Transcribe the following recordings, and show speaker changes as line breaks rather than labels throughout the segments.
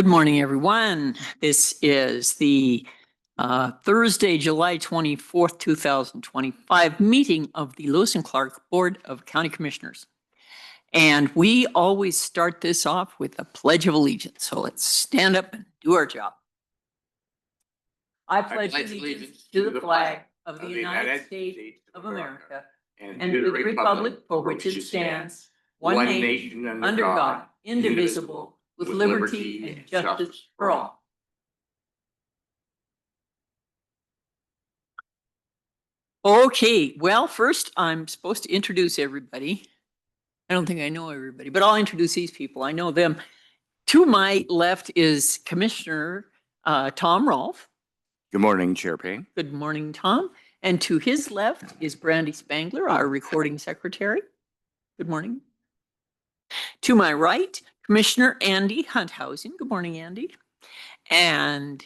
Good morning, everyone. This is the Thursday, July 24th, 2025 meeting of the Lewis and Clark Board of County Commissioners. And we always start this off with a Pledge of Allegiance. So let's stand up and do our job. I pledge allegiance to the flag of the United States of America and to the republic for which it stands, one nation under God, indivisible, with liberty and justice for all. Okay, well, first I'm supposed to introduce everybody. I don't think I know everybody, but I'll introduce these people. I know them. To my left is Commissioner Tom Rolfe.
Good morning, Chair Payne.
Good morning, Tom. And to his left is Brandy Spangler, our recording secretary. Good morning. To my right, Commissioner Andy Hunthausen. Good morning, Andy. And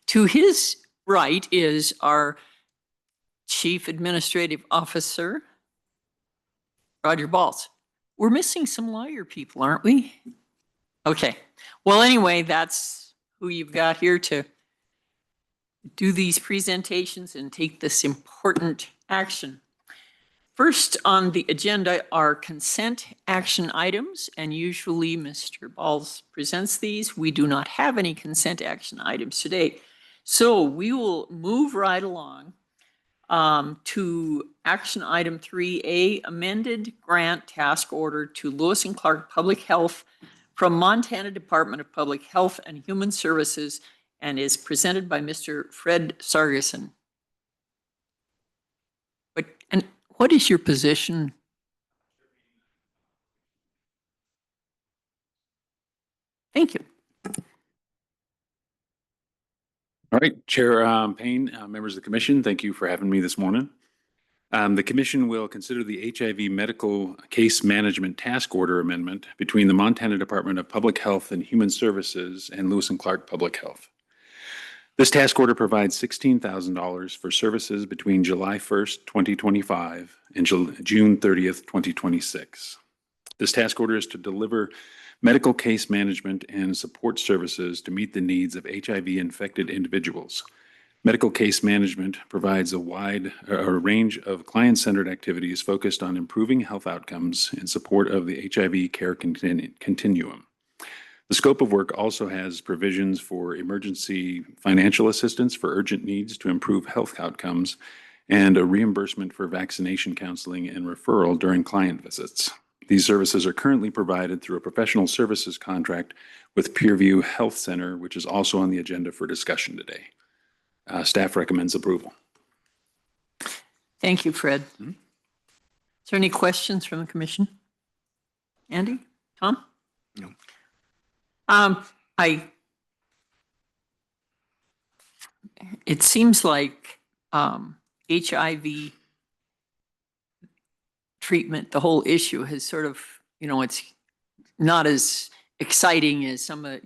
to his right is our Chief Administrative Officer, Roger Balls. We're missing some lawyer people, aren't we? Okay. Well, anyway, that's who you've got here to do these presentations and take this important action. First on the agenda are consent action items, and usually Mr. Balls presents these. We do not have any consent action items today. So we will move right along to action item 3A, amended grant task order to Lewis and Clark Public Health from Montana Department of Public Health and Human Services, and is presented by Mr. Fred Sargeson. What is your position? Thank you.
All right, Chair Payne, members of the Commission, thank you for having me this morning. The Commission will consider the HIV Medical Case Management Task Order Amendment between the Montana Department of Public Health and Human Services and Lewis and Clark Public Health. This task order provides $16,000 for services between July 1st, 2025 and June 30th, 2026. This task order is to deliver medical case management and support services to meet the needs of HIV-infected individuals. Medical case management provides a range of client-centered activities focused on improving health outcomes in support of the HIV care continuum. The scope of work also has provisions for emergency financial assistance for urgent needs to improve health outcomes and a reimbursement for vaccination counseling and referral during client visits. These services are currently provided through a professional services contract with PureView Health Center, which is also on the agenda for discussion today. Staff recommends approval.
Thank you, Fred. Is there any questions from the Commission? Andy? Tom?
No.
It seems like HIV treatment, the whole issue has sort of, it's not as exciting as some of,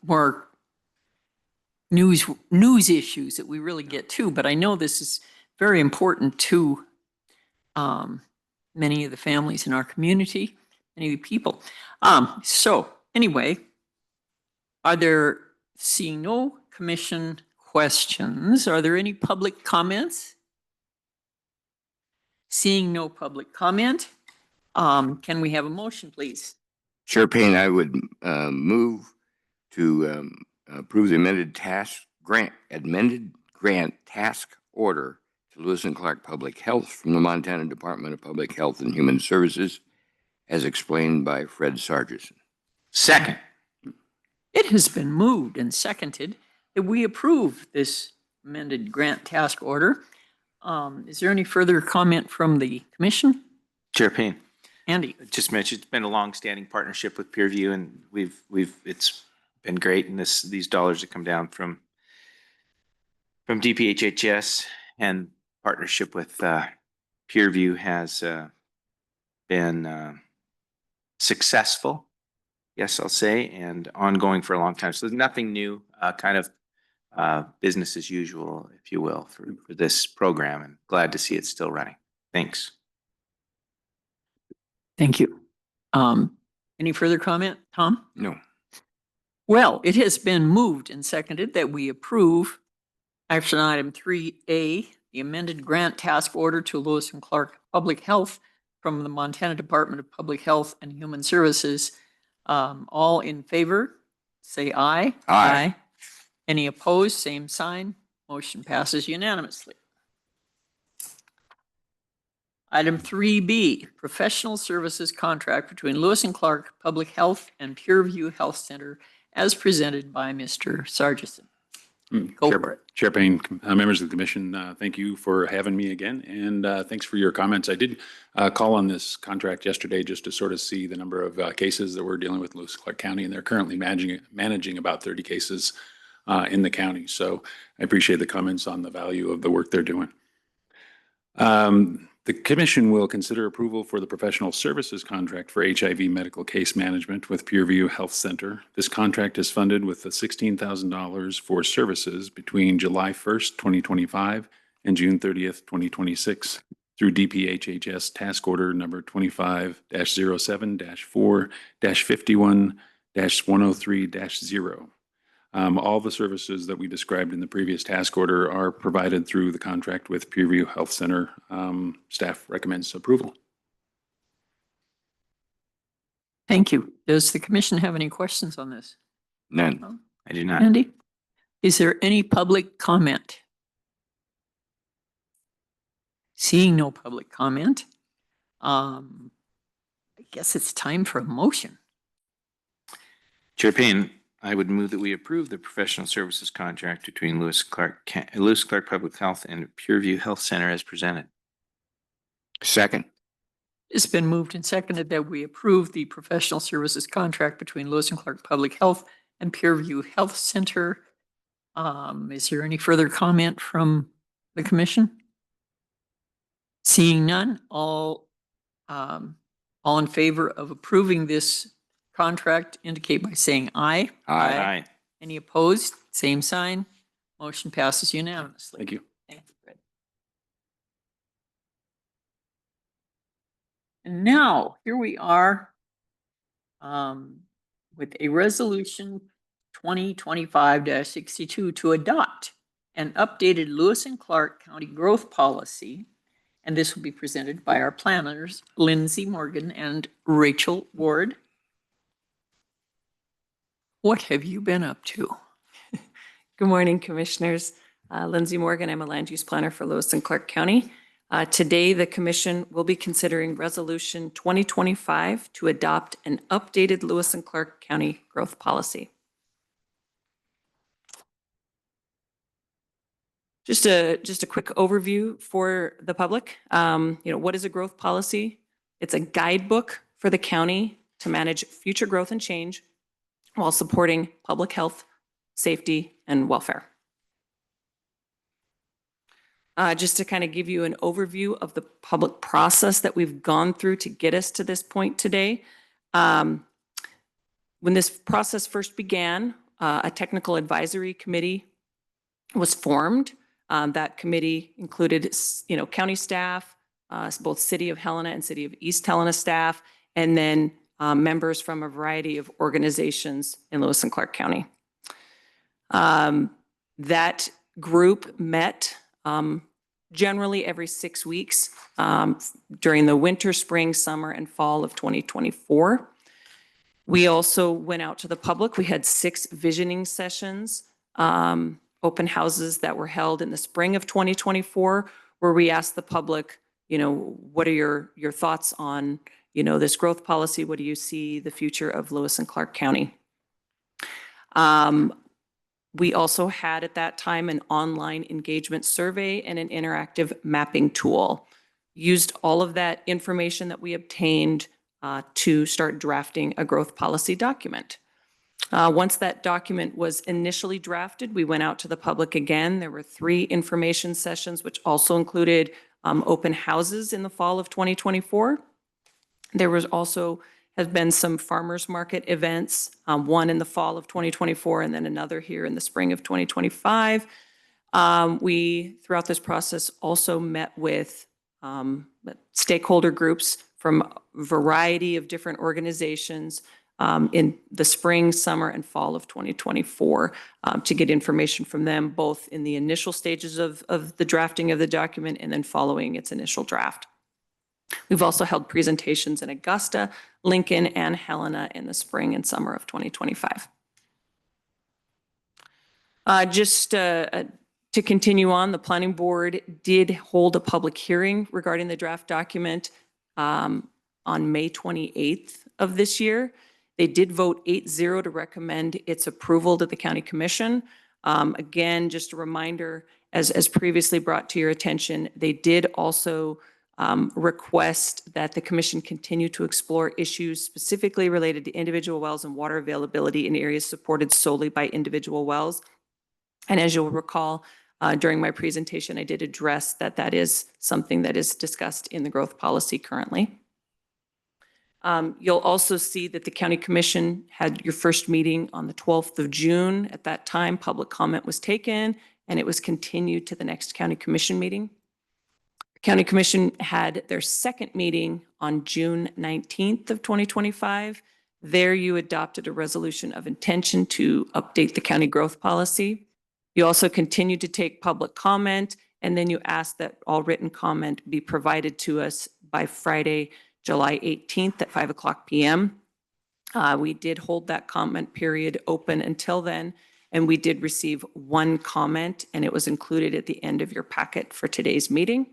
more news issues that we really get to. But I know this is very important to many of the families in our community, many of the people. So anyway, seeing no Commission questions, are there any public comments? Seeing no public comment, can we have a motion, please?
Chair Payne, I would move to approve the amended grant task order to Lewis and Clark Public Health from the Montana Department of Public Health and Human Services, as explained by Fred Sargeson.
Second.
It has been moved and seconded that we approve this amended grant task order. Is there any further comment from the Commission?
Chair Payne.
Andy.
Just mentioned it's been a long-standing partnership with PureView, and it's been great. And these dollars that come down from DPHHS and partnership with PureView has been successful. Yes, I'll say, and ongoing for a long time. So there's nothing new, kind of business as usual, if you will, for this program, and glad to see it's still running. Thanks.
Thank you. Any further comment, Tom?
No.
Well, it has been moved and seconded that we approve action item 3A, the amended grant task order to Lewis and Clark Public Health from the Montana Department of Public Health and Human Services. All in favor, say aye.
Aye.
Any opposed, same sign. Motion passes unanimously. Item 3B, professional services contract between Lewis and Clark Public Health and PureView Health Center as presented by Mr. Sargeson. Go for it.
Chair Payne, members of the commission, thank you for having me again, and thanks for your comments. I did call on this contract yesterday just to sort of see the number of cases that we're dealing with in Lewis and Clark County, and they're currently managing about 30 cases in the county. So I appreciate the comments on the value of the work they're doing. The commission will consider approval for the professional services contract for HIV Medical Case Management with PureView Health Center. This contract is funded with the $16,000 for services between July 1st, 2025 and June 30th, 2026 through DPHHS task order number 25-07-4-51-103-0. All the services that we described in the previous task order are provided through the contract with PureView Health Center. Staff recommends approval.
Thank you. Does the commission have any questions on this?
None.
I do not.
Andy? Is there any public comment? Seeing no public comment, I guess it's time for a motion.
Chair Payne, I would move that we approve the professional services contract between Lewis Clark Public Health and PureView Health Center as presented.
Second.
It's been moved and seconded that we approve the professional services contract between Lewis and Clark Public Health and PureView Health Center. Is there any further comment from the commission? Seeing none, all in favor of approving this contract indicate by saying aye.
Aye.
Any opposed? Same sign. Motion passes unanimously.
Thank you.
Thank you, Fred. And now, here we are with a resolution 2025-62 to adopt an updated Lewis and Clark County growth policy. And this will be presented by our planners, Lindsay Morgan and Rachel Ward. What have you been up to?
Good morning, Commissioners. Lindsay Morgan, I'm a land use planner for Lewis and Clark County. Today, the Commission will be considering Resolution 2025 to adopt an updated Lewis and Clark County growth policy. Just a quick overview for the public. What is a growth policy? It's a guidebook for the county to manage future growth and change while supporting public health, safety, and welfare. Just to kind of give you an overview of the public process that we've gone through to get us to this point today. When this process first began, a technical advisory committee was formed. That committee included, county staff, both City of Helena and City of East Helena staff, and then members from a variety of organizations in Lewis and Clark County. That group met generally every 6 weeks during the winter, spring, summer, and fall of 2024. We also went out to the public. We had 6 visioning sessions, open houses that were held in the spring of 2024, where we asked the public, what are your thoughts on this growth policy? What do you see the future of Lewis and Clark County? We also had at that time an online engagement survey and an interactive mapping tool. Used all of that information that we obtained to start drafting a growth policy document. Once that document was initially drafted, we went out to the public again. There were 3 information sessions, which also included open houses in the fall of 2024. There was also has been some farmers market events, one in the fall of 2024 and then another here in the spring of 2025. We, throughout this process, also met with stakeholder groups from a variety of different organizations in the spring, summer, and fall of 2024 to get information from them, both in the initial stages of the drafting of the document and then following its initial draft. We've also held presentations in Augusta, Lincoln, and Helena in the spring and summer of 2025. To continue on, the planning board did hold a public hearing regarding the draft document on May 28th of this year. They did vote 8-0 to recommend its approval to the county commission. Again, just a reminder, as previously brought to your attention, they did also request that the commission continue to explore issues specifically related to individual wells and water availability in areas supported solely by individual wells. And as you'll recall, during my presentation, I did address that that is something that is discussed in the growth policy currently. You'll also see that the county commission had your first meeting on the 12th of June. At that time, public comment was taken and it was continued to the next county commission meeting. The county commission had their second meeting on June 19th of 2025. There you adopted a resolution of intention to update the county growth policy. You also continued to take public comment, and then you asked that all written comment be provided to us by Friday, July 18th at 5:00 p.m. We did hold that comment period open until then, and we did receive one comment, and it was included at the end of your packet for today's meeting.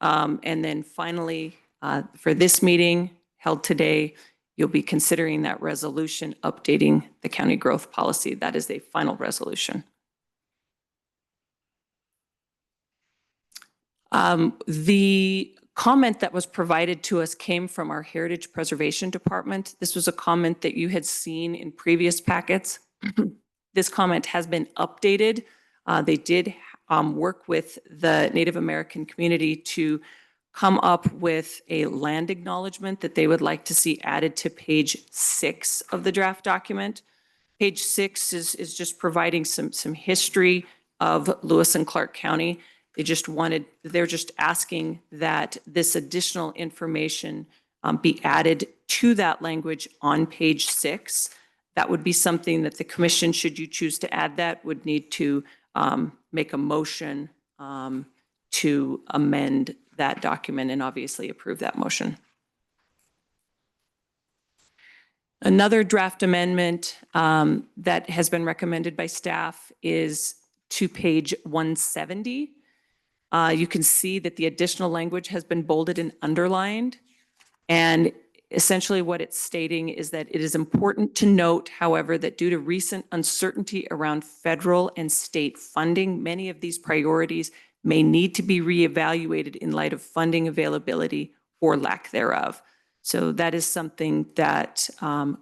And then finally, for this meeting held today, you'll be considering that resolution updating the county growth policy. That is a final resolution. The comment that was provided to us came from our Heritage Preservation Department. This was a comment that you had seen in previous packets. This comment has been updated. They did work with the Native American community to come up with a land acknowledgement that they would like to see added to page 6 of the draft document. Page 6 is just providing some history of Lewis and Clark County. They're just asking that this additional information be added to that language on page 6. That would be something that the commission, should you choose to add that, would need to make a motion to amend that document and obviously approve that motion. Another draft amendment that has been recommended by staff is to page 170. You can see that the additional language has been bolded and underlined. And essentially what it's stating is that it is important to note, however, that due to recent uncertainty around federal and state funding, many of these priorities may need to be reevaluated in light of funding availability or lack thereof. So that is something that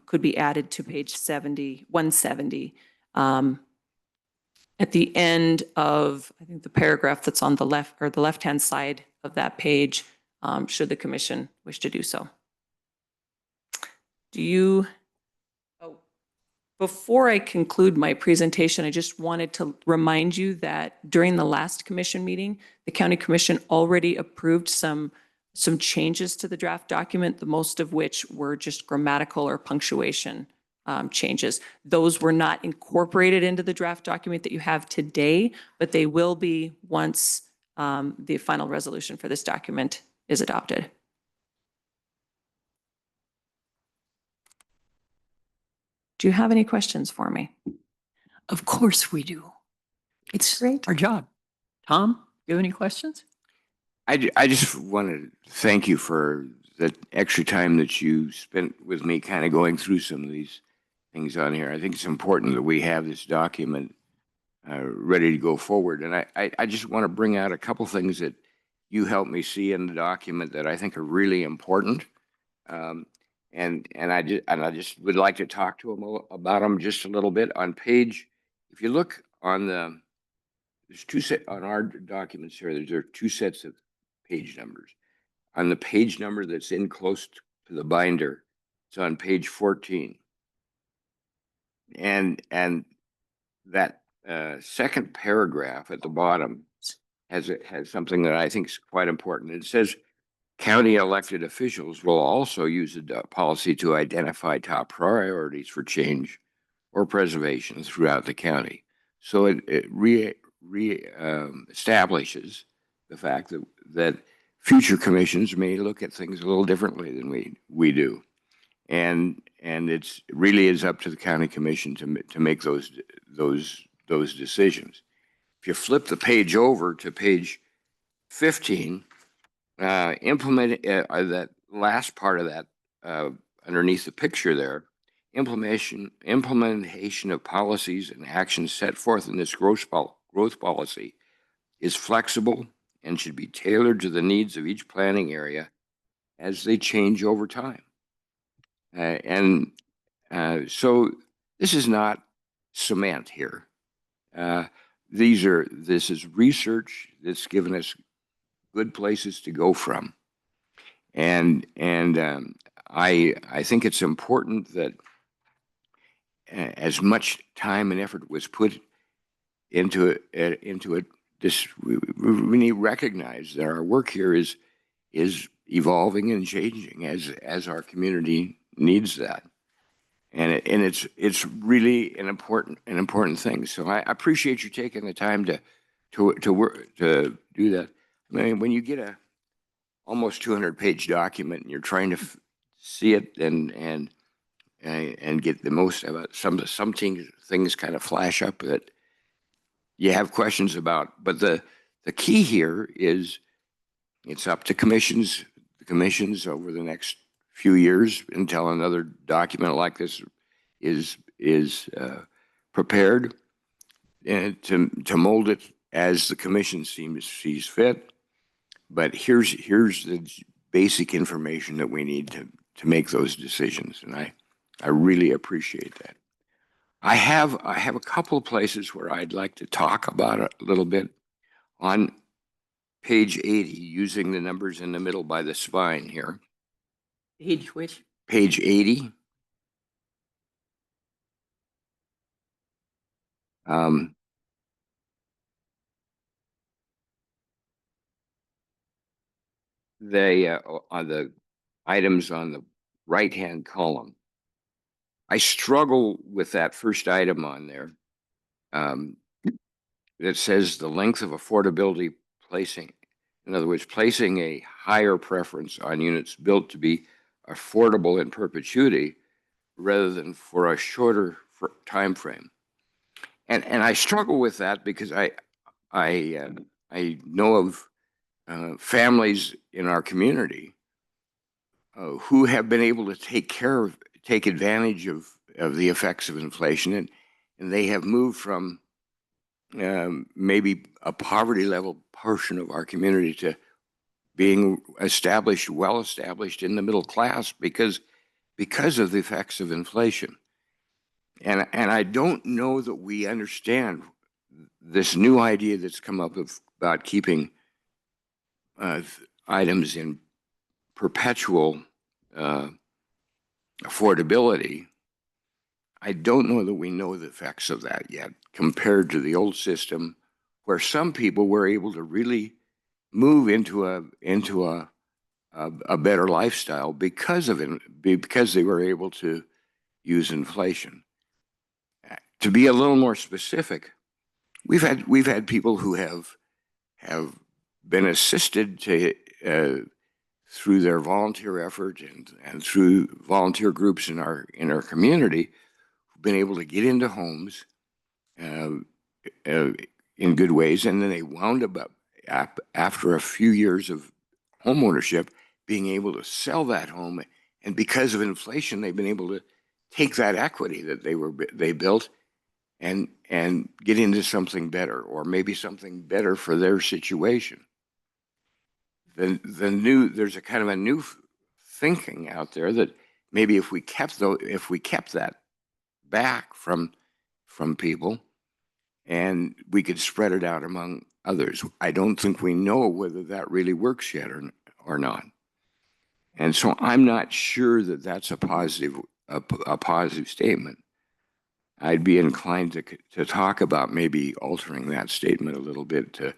could be added to page 170. At the end of, I think, the paragraph that's on the left or the left-hand side of that page, should the commission wish to do so. Before I conclude my presentation, I just wanted to remind you that during the last commission meeting, the county commission already approved some changes to the draft document, the most of which were just grammatical or punctuation changes. Those were not incorporated into the draft document that you have today, but they will be once the final resolution for this document is adopted. Do you have any questions for me?
Of course we do. It's
Great.
our job. Tom, you have any questions?
I just want to thank you for the extra time that you spent with me kind of going through some of these things on here. I think it's important that we have this document ready to go forward. And I just want to bring out a couple things that you helped me see in the document that I think are really important. And I just would like to talk to them about them just a little bit. On page, if you look on there's two set on our documents here. There are two sets of page numbers. On the page number that's in close to the binder, it's on page 14. And that second paragraph at the bottom has something that I think is quite important. It says, County elected officials will also use the policy to identify top priorities for change or preservation throughout the county. So it establishes the fact that future commissions may look at things a little differently than we do. And it really is up to the county commission to make those decisions. If you flip the page over to page 15, implement that last part of that underneath the picture there, implementation of policies and actions set forth in this growth policy is flexible and should be tailored to the needs of each planning area as they change over time. So this is not cement here. This is research that's given us good places to go from. And I think it's important that as much time and effort was put into it, we need to recognize that our work here is evolving and changing as our community needs that. And it's really an important thing. So I appreciate you taking the time to do that. I mean, when you get a almost 200-page document and you're trying to see it and get the most of it, some things kind of flash up that you have questions about. But the key here is it's up to the commissions over the next few years until another document like this is prepared, and to mold it as the commission sees fit. But here's the basic information that we need to make those decisions, and I really appreciate that. I have a couple of places where I'd like to talk about it a little bit. On page 80, using the numbers in the middle by the spine here.
Page which?
Page 80. They on the items on the right-hand column. I struggle with that first item on there that says the length of affordability placing. In other words, placing a higher preference on units built to be affordable in perpetuity rather than for a shorter time frame. And I struggle with that because I know of families in our community who have been able to take advantage of the effects of inflation, and they have moved from maybe a poverty level portion of our community to being well established in the middle class because of the effects of inflation. And I don't know that we understand this new idea that's come up about keeping items in perpetual affordability. I don't know that we know the effects of that yet compared to the old system where some people were able to really move into a better lifestyle because they were able to use inflation. To be a little more specific, we've had people who have been assisted through their volunteer effort and through volunteer groups in our community, who've been able to get into homes in good ways, and then they wound up after a few years of home ownership being able to sell that home, and because of inflation, they've been able to take that equity that they built and get into something better, or maybe something better for their situation. There's a kind of a new thinking out there that maybe if we kept that back from people and we could spread it out among others. I don't think we know whether that really works yet or not. And so I'm not sure that that's a positive statement. I'd be inclined to talk about maybe altering that statement a little bit to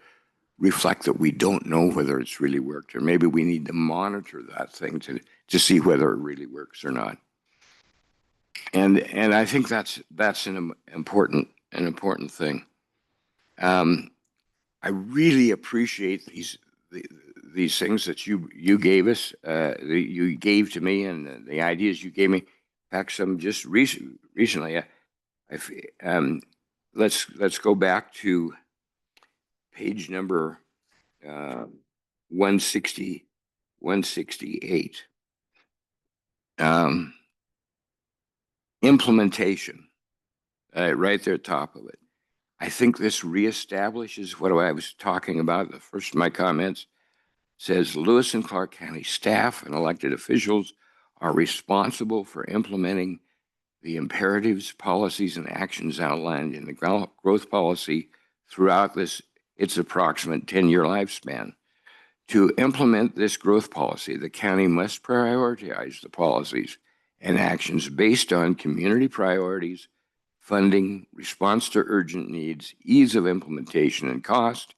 reflect that we don't know whether it's really worked, or maybe we need to monitor that thing to see whether it really works or not. And I think that's an important thing. I really appreciate these things that you gave us, you gave to me, and the ideas you gave me. In fact, some just recently. Let's go back to page number 168. Implementation, right there, top of it. I think this reestablishes what I was talking about. The first of my comments says Lewis and Clark County staff and elected officials are responsible for implementing the imperatives, policies, and actions outlined in the growth policy throughout its approximate 10-year lifespan. To implement this growth policy, the county must prioritize the policies and actions based on community priorities, funding, response to urgent needs, ease of implementation, and cost.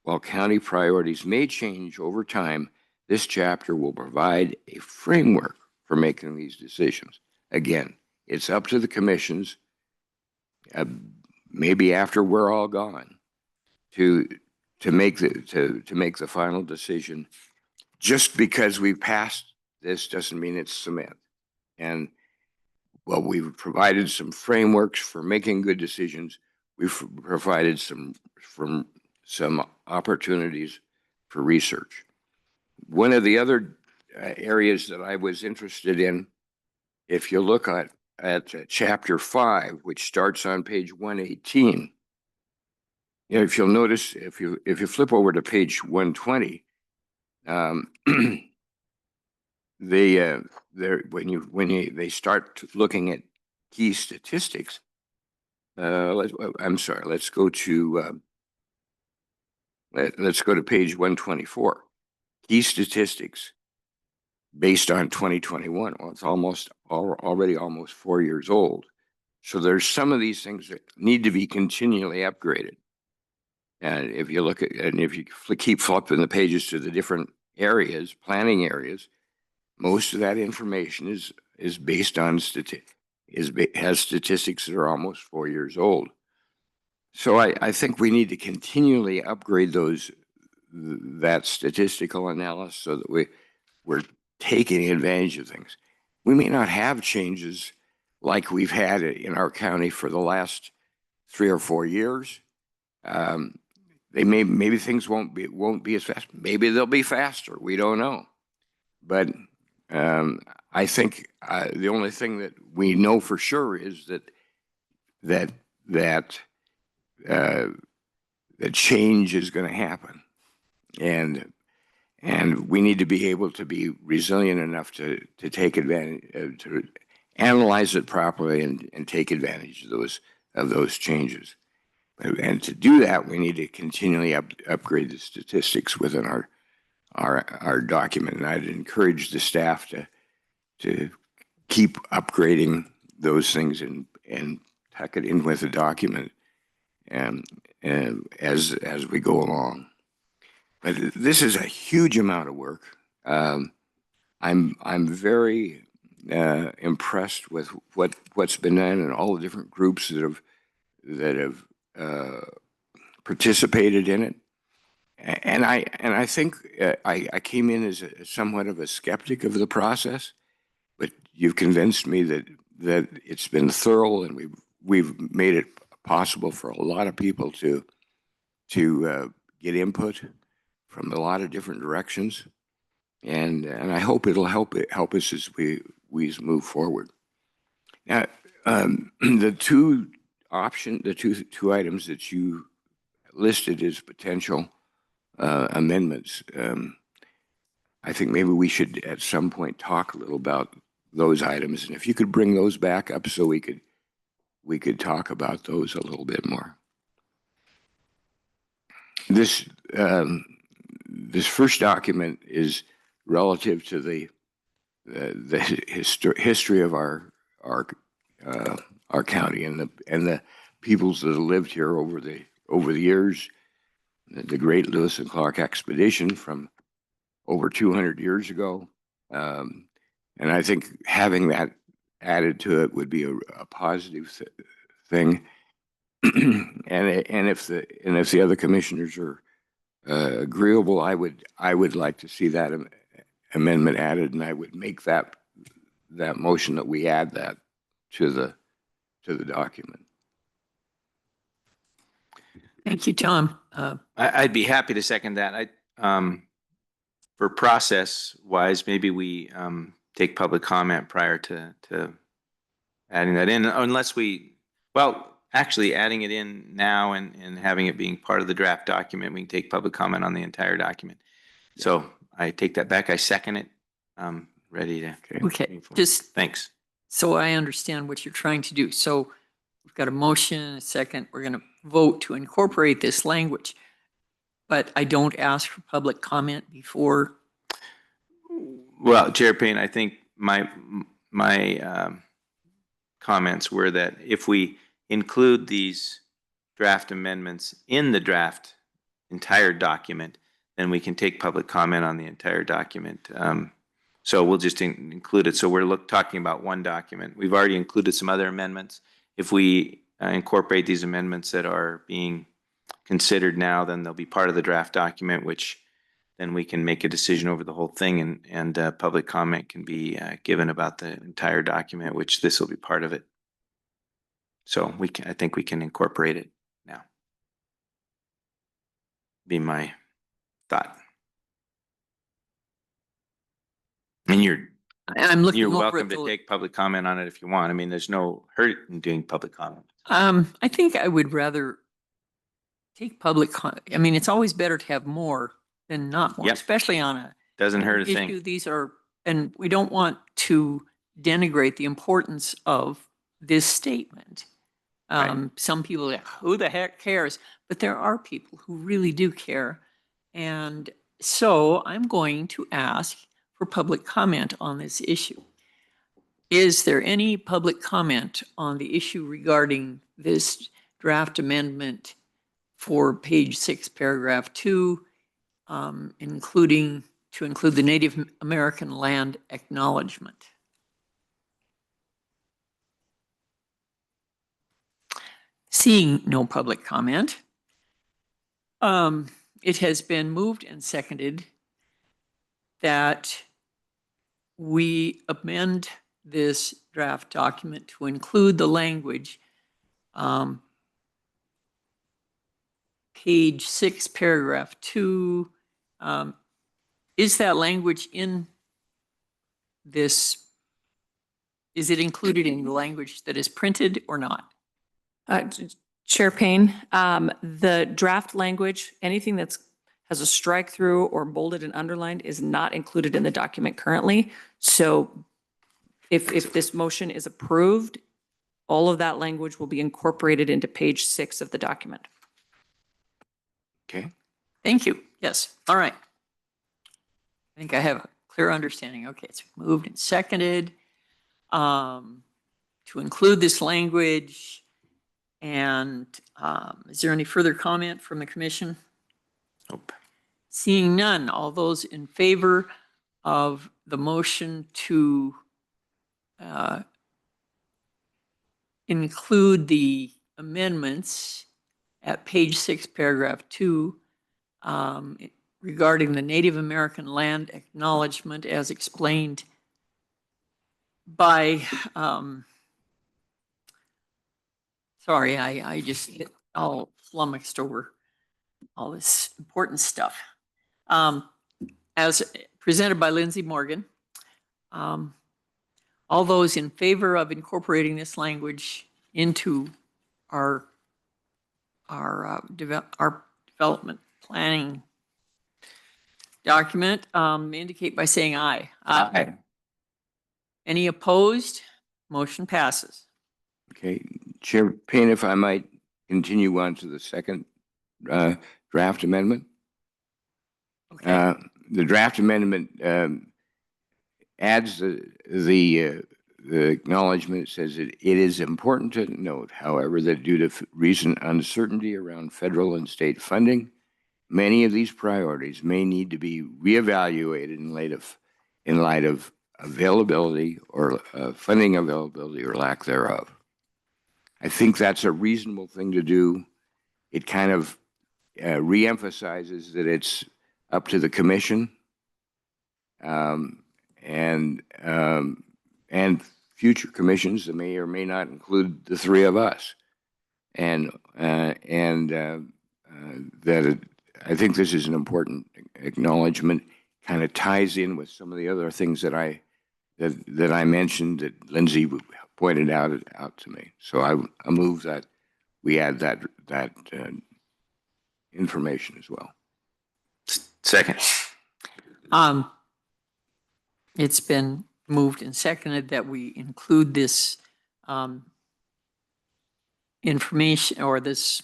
While county priorities may change over time, this chapter will provide a framework for making these decisions. Again, it's up to the commissions, maybe after we're all gone, to make the final decision. Just because we passed this doesn't mean it's cement. And well, we've provided some frameworks for making good decisions. We've provided some opportunities for research. One of the other areas that I was interested in, if you look at chapter 5, which starts on page 118, if you'll notice, if you flip over to page 120, they start looking at key statistics. Let's go to page 124. Key statistics based on 2021. Well, it's already almost 4 years old. So there's some of these things that need to be continually upgraded. And if you look at, and if you keep flipping the pages to the different areas, planning areas, most of that information is based on has statistics that are almost 4 years old. So I think we need to continually upgrade that statistical analysis so that we're taking advantage of things. We may not have changes like we've had in our county for the last 3 or 4 years. Maybe things won't be as fast. Maybe they'll be faster. We don't know. But I think the only thing that we know for sure is that change is going to happen, and we need to be able to be resilient enough to take advantage, to analyze it properly and take advantage of those changes. And to do that, we need to continually upgrade the statistics within our document. And I'd encourage the staff to keep upgrading those things and tuck it in with the document and as we go along. But this is a huge amount of work. I'm very impressed with what's been done and all the different groups that have participated in it. And I think I came in as somewhat of a skeptic of the process, but you've convinced me that it's been thorough, and we've made it possible for a lot of people to get input from a lot of different directions, and I hope it'll help us as we move forward. Now, the two items that you listed as potential amendments, I think maybe we should at some point talk a little about those items, and if you could bring those back up so we could talk about those a little bit more. This first document is relative to the history of our county and the peoples that have lived here over the years. the great Lewis and Clark expedition from over 200 years ago. And I think having that added to it would be a positive thing. And if the other commissioners are agreeable, I would like to see that amendment added, and I would make that motion that we add that to the document.
Thank you, Tom.
I'd be happy to second that. For process wise, maybe we take public comment prior to adding that in, unless actually adding it in now and having it being part of the draft document, we can take public comment on the entire document. So I take that back. I second it. Ready to.
Okay, just
Thanks.
so I understand what you're trying to do. So we've got a motion, a second. We're going to vote to incorporate this language. But I don't ask for public comment before.
Well, Chair Payne, I think my comments were that if we include these draft amendments in the draft entire document, then we can take public comment on the entire document. So we'll just include it. So we're talking about one document. We've already included some other amendments. If we incorporate these amendments that are being considered now, then they'll be part of the draft document, which then we can make a decision over the whole thing, and public comment can be given about the entire document, which this will be part of it. So I think we can incorporate it now. Be my thought. And
I'm looking
you're
over
welcome
at
to
the-
take public comment on it if you want. I mean, there's no hurt in doing public comment.
I think I would rather take public. I mean, it's always better to have more than not more,
Yep.
especially on a
Doesn't hurt a
issue.
thing.
These are, and we don't want to denigrate the importance of this statement. Some people are like, who the heck cares? But there are people who really do care. And so I'm going to ask for public comment on this issue. Is there any public comment on the issue regarding this draft amendment for page 6, paragraph 2, including to include the Native American land acknowledgement? Seeing no public comment, it has been moved and seconded that we amend this draft document to include the language, page 6, paragraph 2. Is that language in this? Is it included in the language that is printed or not?
Chair Payne, the draft language, anything has a strike through or bolded and underlined is not included in the document currently. So if this motion is approved, all of that language will be incorporated into page 6 of the document.
Okay.
Thank you. Yes. All right. I think I have a clear understanding. Okay, it's moved and seconded to include this language. And is there any further comment from the commission?
Nope.
Seeing none, all those in favor of the motion to include the amendments at page 6, paragraph 2, regarding the Native American land acknowledgement as explained by, sorry, I just get all flummoxed over all this important stuff. As presented by Lindsay Morgan, all those in favor of incorporating this language into our development planning document, indicate by saying aye.
Aye.
Any opposed? Motion passes.
Okay, Chair Payne, if I might continue on to the second draft amendment.
Okay.
The draft amendment adds the acknowledgement. It says it is important to note, however, that due to recent uncertainty around federal and state funding, many of these priorities may need to be reevaluated in light of availability or funding availability or lack thereof. I think that's a reasonable thing to do. It kind of reemphasizes that it's up to the commission and future commissions that may or may not include the three of us. And that I think this is an important acknowledgement, kind of ties in with some of the other things that I mentioned that Lindsay pointed out to me. So I move that we add that information as well.
Second.
It's been moved and seconded that we include this information or this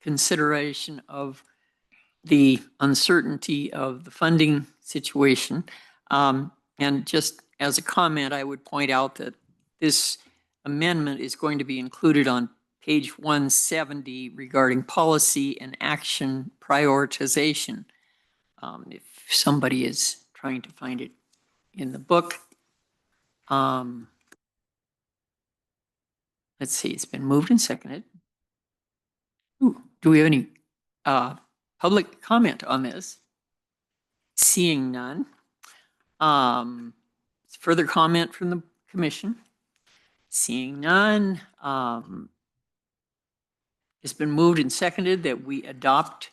consideration of the uncertainty of the funding situation. And just as a comment, I would point out that this amendment is going to be included on page 170 regarding policy and action prioritization. If somebody is trying to find it in the book. Let's see, it's been moved and seconded. Ooh, do we have any public comment on this? Seeing none. Further comment from the commission? Seeing none. It's been moved and seconded that we adopt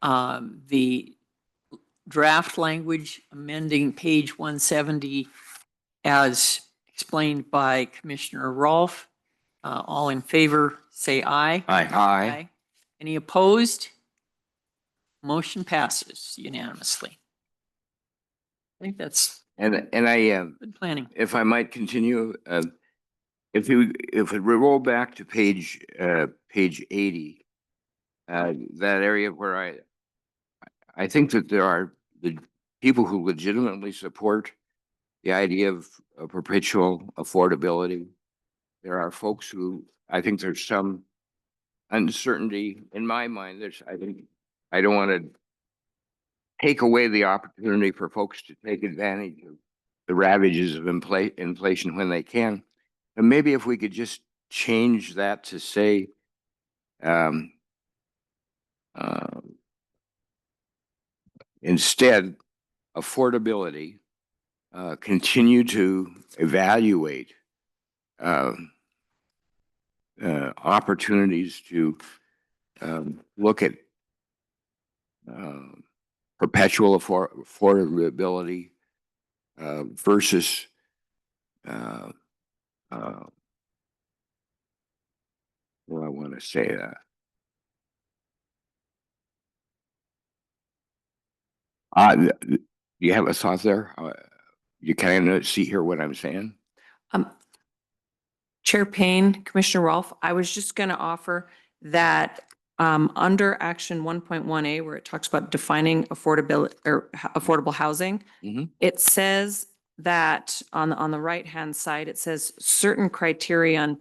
the draft language amending page 170 as explained by Commissioner Rolfe. All in favor, say aye.
Aye.
Aye.
Any opposed? Motion passes unanimously. I think that's
And I
good planning.
if I might continue, if we roll back to page 80, that area where I think that there are the people who legitimately support the idea of perpetual affordability. There are folks who I think there's some uncertainty in my mind. I don't want to take away the opportunity for folks to take advantage of the ravages of inflation when they can. And maybe if we could just change that to say, instead, affordability, continue to evaluate opportunities to look at perpetual affordability versus well, I want to say that. Do you have a thought there? You kind of see here what I'm saying?
Chair Payne, Commissioner Rolfe, I was just going to offer that under action 1.1A, where it talks about defining affordability or affordable housing,
Mhm.
it says that on the right-hand side, it says certain criterion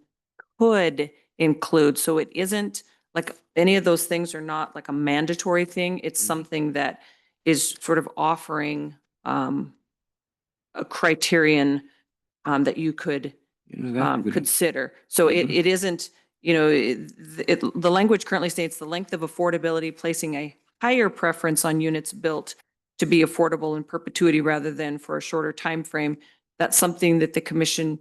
could include. So it isn't like any of those things are not like a mandatory thing. It's something that is sort of offering a criterion that you could consider. So it isn't, the language currently states the length of affordability, placing a higher preference on units built to be affordable in perpetuity rather than for a shorter time frame. That's something that the commission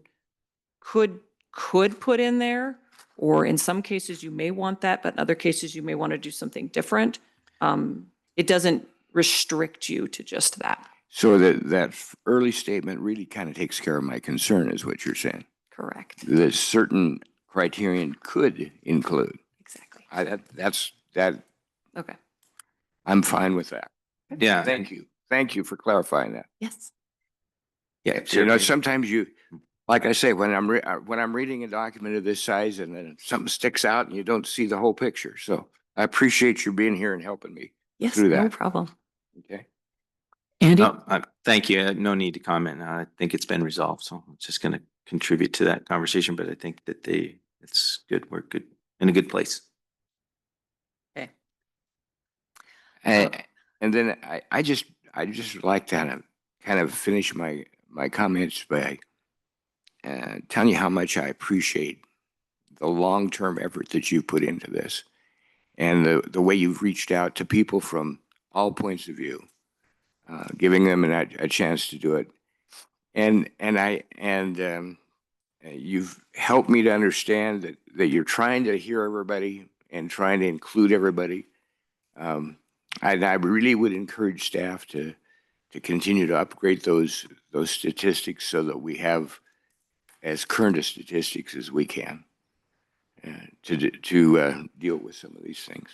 could put in there, or in some cases you may want that, but in other cases you may want to do something different. It doesn't restrict you to just that.
So that early statement really kind of takes care of my concern, is what you're saying.
Correct.
That certain criterion could include.
Exactly.
That's
Okay.
I'm fine with that.
Yeah.
Thank you. Thank you for clarifying that.
Yes.
Yeah.
You know, sometimes like I say, when I'm reading a document of this size and then something sticks out and you don't see the whole picture. So I appreciate you being here and helping me
Yes,
through that.
no problem.
Okay.
Andy?
Thank you. No need to comment. I think it's been resolved. So I'm just going to contribute to that conversation, but I think that it's good. We're good in a good place.
Okay.
And then I just like to kind of finish my comments by telling you how much I appreciate the long-term effort that you put into this, and the way you've reached out to people from all points of view, giving them a chance to do it, and you've helped me to understand that you're trying to hear everybody and trying to include everybody. I really would encourage staff to continue to upgrade those statistics so that we have as current a statistics as we can to deal with some of these things.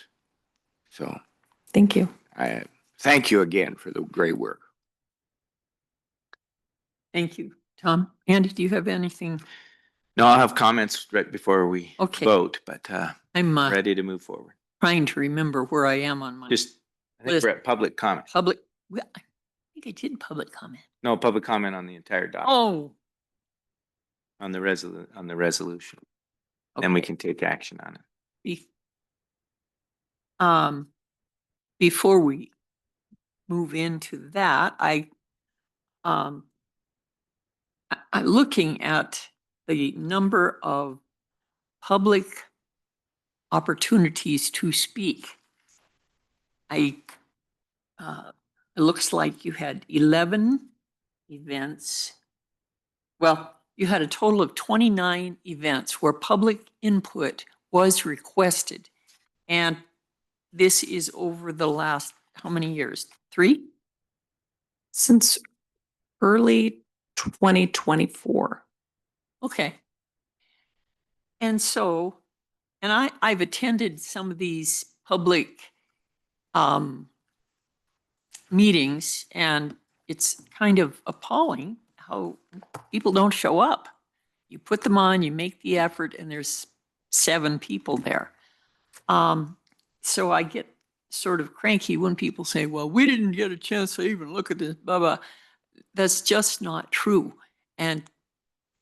So
Thank you.
I thank you again for the great work.
Thank you, Tom. Andy, do you have anything?
No, I'll have comments right before we
Okay.
vote, but
I'm
ready to move forward.
trying to remember where I am on my
Just, I think
List.
we're at public comment.
public. Well, I think I did public comment.
No, public comment on the entire document,
Oh,
on the resolution. Then we
okay.
can take action on it.
Before we move into that, I'm looking at the number of public opportunities to speak. It looks like you had 11 events. Well, you had a total of 29 events where public input was requested. And this is over the last, how many years? 3?
Since early 2024.
Okay. And so, and I've attended some of these public meetings, and it's kind of appalling how people don't show up. You put them on, you make the effort, and there's 7 people there. So I get sort of cranky when people say, well, we didn't get a chance to even look at this, blah, blah. That's just not true. And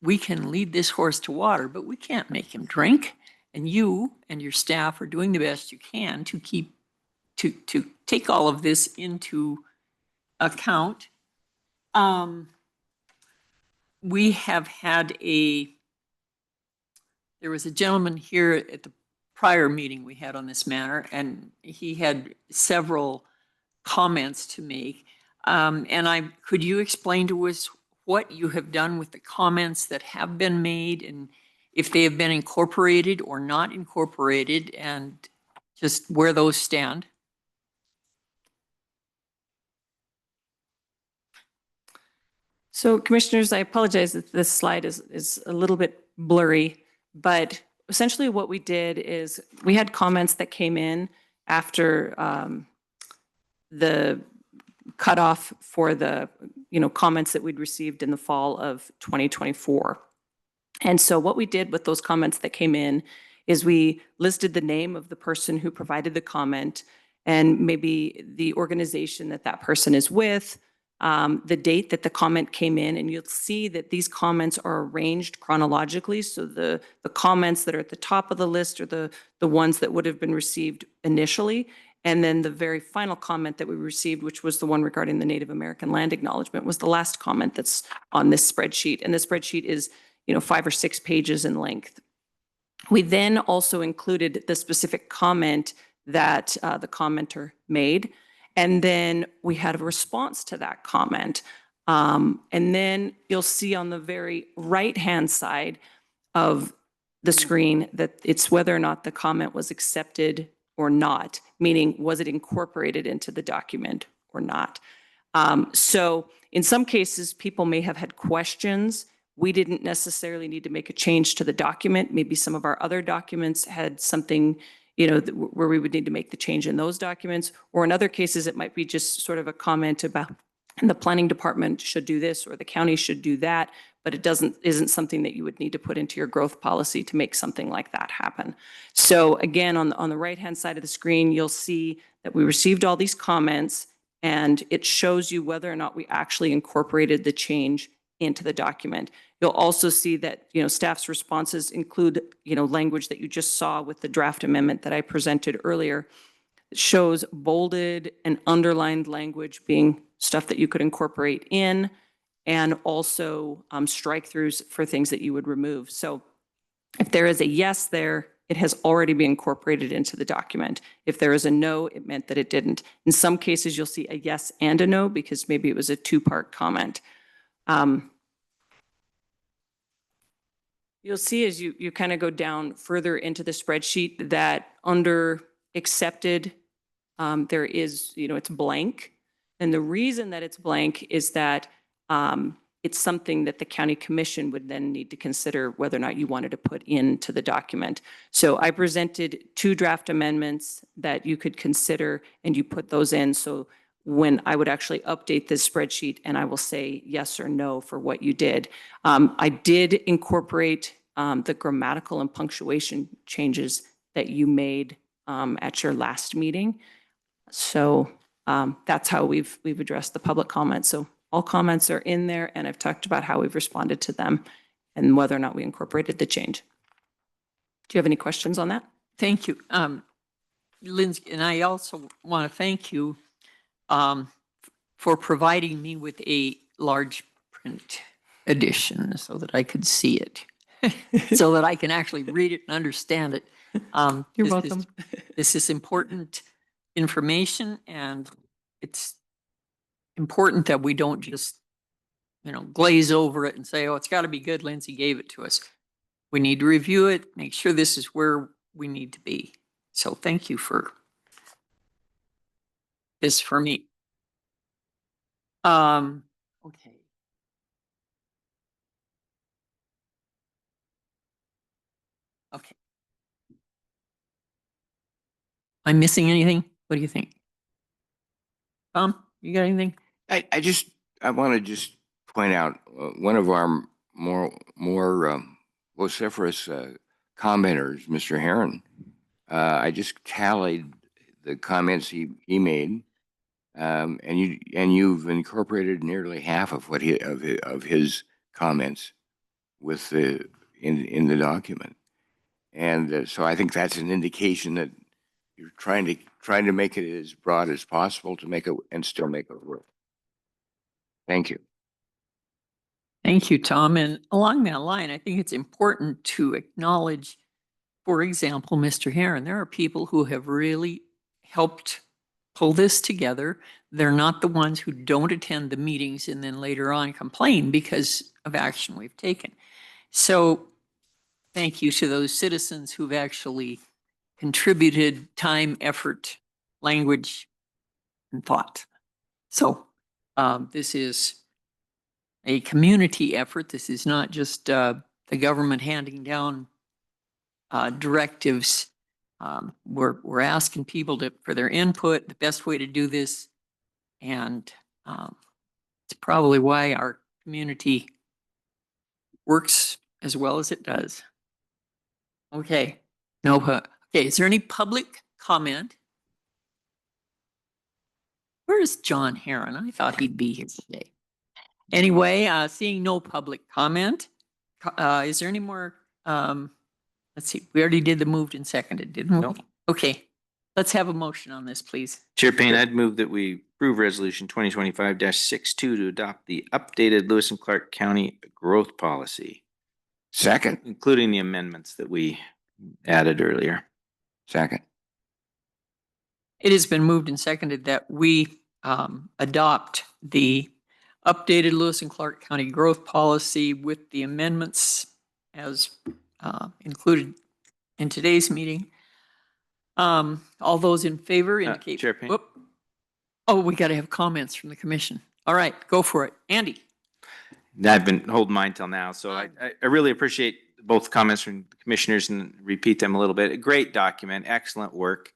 we can lead this horse to water, but we can't make him drink. And you and your staff are doing the best you can to take all of this into account. We have had there was a gentleman here at the prior meeting we had on this matter, and he had several comments to make. And could you explain to us what you have done with the comments that have been made, and if they have been incorporated or not incorporated, and just where those stand?
So commissioners, I apologize that this slide is a little bit blurry, but essentially what we did is we had comments that came in after the cutoff for the comments that we'd received in the fall of 2024. And so what we did with those comments that came in is we listed the name of the person who provided the comment and maybe the organization that that person is with, the date that the comment came in, and you'll see that these comments are arranged chronologically. So the comments that are at the top of the list are the ones that would have been received initially. And then the very final comment that we received, which was the one regarding the Native American land acknowledgement, was the last comment that's on this spreadsheet. And the spreadsheet is 5 or 6 pages in length. We then also included the specific comment that the commenter made. And then we had a response to that comment. And then you'll see on the very right-hand side of the screen that it's whether or not the comment was accepted or not, meaning was it incorporated into the document or not. So in some cases, people may have had questions. We didn't necessarily need to make a change to the document. Maybe some of our other documents had something where we would need to make the change in those documents. Or in other cases, it might be just sort of a comment about the planning department should do this or the county should do that, but it isn't something that you would need to put into your growth policy to make something like that happen. So again, on the right-hand side of the screen, you'll see that we received all these comments, and it shows you whether or not we actually incorporated the change into the document. You'll also see that, staff's responses include, language that you just saw with the draft amendment that I presented earlier. It shows bolded and underlined language being stuff that you could incorporate in, and also strike-throughs for things that you would remove. So if there is a yes there, it has already been incorporated into the document. If there is a no, it meant that it didn't. In some cases, you'll see a yes and a no because maybe it was a two-part comment. You'll see as you kind of go down further into the spreadsheet that under accepted, there is, it's blank. And the reason that it's blank is that it's something that the county commission would then need to consider whether or not you wanted to put into the document. So I presented 2 draft amendments that you could consider, and you put those in. So when I would actually update this spreadsheet, and I will say yes or no for what you did. I did incorporate the grammatical and punctuation changes that you made at your last meeting. So that's how we've addressed the public comments. So all comments are in there, and I've talked about how we've responded to them and whether or not we incorporated the change. Do you have any questions on that?
Thank you. Lindsay, and I also want to thank you for providing me with a large print edition so that I could see it, so that I can actually read it and understand it.
You're welcome.
This is important information, and it's important that we don't just, glaze over it and say, oh, it's got to be good. Lindsay gave it to us. We need to review it, make sure this is where we need to be. So thank you for this for me. Okay. Okay. I'm missing anything? What do you think? Tom, you got anything?
I want to just point out one of our more vociferous commenters, Mr. Heron. I just tallied the comments he made, and you've incorporated nearly half of what of his comments with in the document, and so I think that's an indication that you're trying to make it as broad as possible to make it and still make it work. Thank you.
Thank you, Tom. And along that line, I think it's important to acknowledge, for example, Mr. Heron. There are people who have really helped pull this together. They're not the ones who don't attend the meetings and then later on complain because of action we've taken. So thank you to those citizens who've actually contributed time, effort, language, and thought. So this is a community effort. This is not just the government handing down directives. We're asking people for their input, the best way to do this. And it's probably why our community works as well as it does. Okay. No. Okay. Is there any public comment? Where's John Heron? I thought he'd be here today. Anyway, seeing no public comment, is there any more? Let's see. We already did the moved and seconded, didn't we?
Nope.
Okay. Let's have a motion on this, please.
Chair Payne, I'd move that we approve resolution 2025-62 to adopt the updated Lewis and Clark County growth policy,
Second.
including the amendments that we added earlier.
Second.
It has been moved and seconded that we adopt the updated Lewis and Clark County growth policy with the amendments as included in today's meeting. All those in favor indicate.
Chair Payne.
Whoop. Oh, we got to have comments from the commission. All right, go for it. Andy.
I've been holding mine till now, so I really appreciate both comments from the commissioners and repeat them a little bit. A great document, excellent work.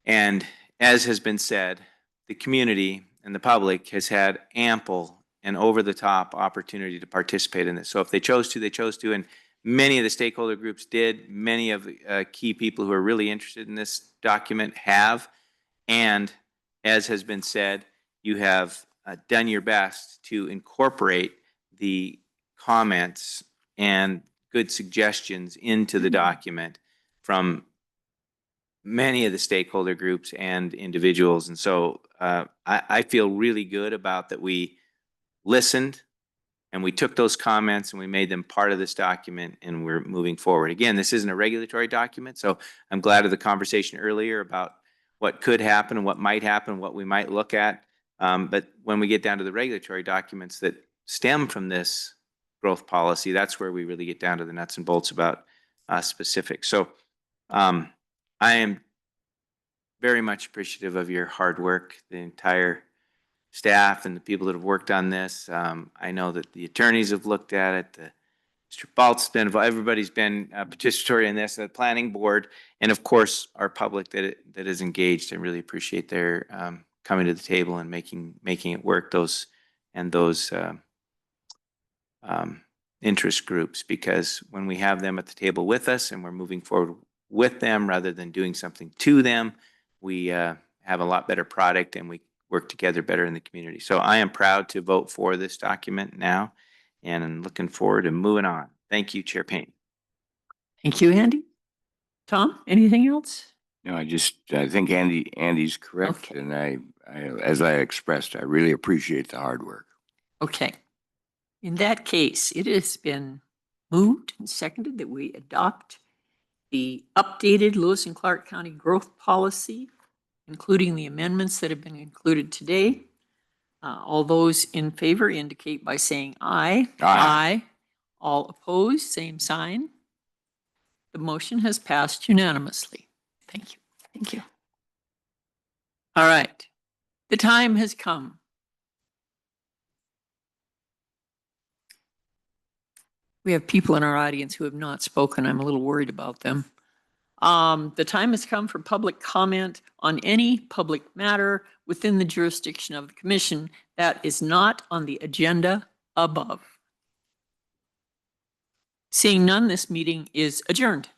And as has been said, the community and the public has had ample and over-the-top opportunity to participate in this. So if they chose to, they chose to, and many of the stakeholder groups did. Many of the key people who are really interested in this document have. And as has been said, you have done your best to incorporate the comments and good suggestions into the document from many of the stakeholder groups and individuals. And so I feel really good about that we listened and we took those comments and we made them part of this document and we're moving forward. Again, this isn't a regulatory document, so I'm glad of the conversation earlier about what could happen and what might happen, what we might look at. But when we get down to the regulatory documents that stem from this growth policy, that's where we really get down to the nuts and bolts about specifics. So I am very much appreciative of your hard work, the entire staff and the people that have worked on this. I know that the attorneys have looked at it. Mr. Balt's been involved. Everybody's been participatory in this, the planning board, and of course, our public that is engaged. I really appreciate their coming to the table and making it work, those interest groups, because when we have them at the table with us and we're moving forward with them rather than doing something to them, we have a lot better product and we work together better in the community. So I am proud to vote for this document now and I'm looking forward to moving on. Thank you, Chair Payne.
Thank you, Andy. Tom, anything else?
No, I think Andy's correct.
Okay.
And I, as I expressed, I really appreciate the hard work.
Okay. In that case, it has been moved and seconded that we adopt the updated Lewis and Clark County growth policy, including the amendments that have been included today. All those in favor indicate by saying aye.
Aye.
All opposed, same sign. The motion has passed unanimously. Thank you.
Thank you.
All right. The time has come. We have people in our audience who have not spoken. I'm a little worried about them. The time has come for public comment on any public matter within the jurisdiction of the commission that is not on the agenda above. Seeing none, this meeting is adjourned.